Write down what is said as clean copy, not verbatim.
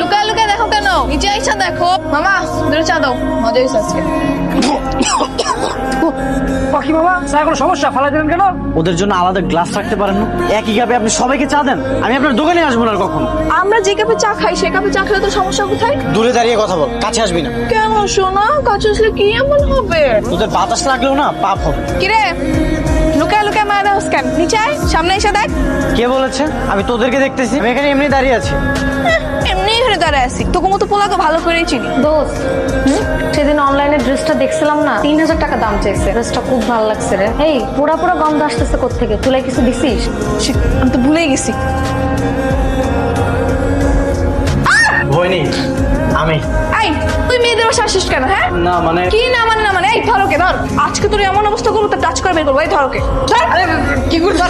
লুকায় লুকায় দেখো কেন? নিচে আইসা দেখো। মামা দূরে চা দাও, মজা হয়েছে আজকে। পাখি মামা চা কোনো সমস্যা ফালাই দিলেন কেন? ওদের জন্য আলাদা গ্লাস রাখতে পারেন না? একই কাপে আপনি সবাইকে চা দেন। আমি আপনার দোকানে আসবো না কখনো। আমরা যে কাপে চা খাই সে কাপে চা খেলে তো সমস্যা কোথায়? দূরে দাঁড়িয়ে কথা বল, কাছে আসবি না। কেন শোনা, কাছে আসলে কি এমন হবে? তোদের বাতাস লাগলেও না পাপ হবে। কিরে লুকায় লুকায় মারা দাও কেন? নিচে আয়, সামনে এসে দেখ। কে বলেছে আমি তোদেরকে দেখতেছি? আমি এখানে এমনি দাঁড়িয়ে আছি। এমনি ঘরে দাঁড়ায় আছি, তোকে মতো পোলাকে ভালো করেই চিনি। দোস্ত সেদিন অনলাইনে ড্রেসটা দেখছিলাম না, 3000 টাকা দাম চাইছে। ড্রেসটা খুব ভালো লাগছে রে। এই পুরা পুরা গন্ধ আসতেছে কোত্থেকে? তুলাই কিছু দিছিস? Shit, আমি তো ভুলেই গেছি। ভয় নেই আমি। এই তুই মেয়েদের বাসা আসিস কেন? হ্যাঁ না মানে কি না মানে না মানে এই ধরকে ধর, আজকে তোর এমন অবস্থা করবো তো টাচ করে বের করবো। এই ধরকে ধর। কি করছ?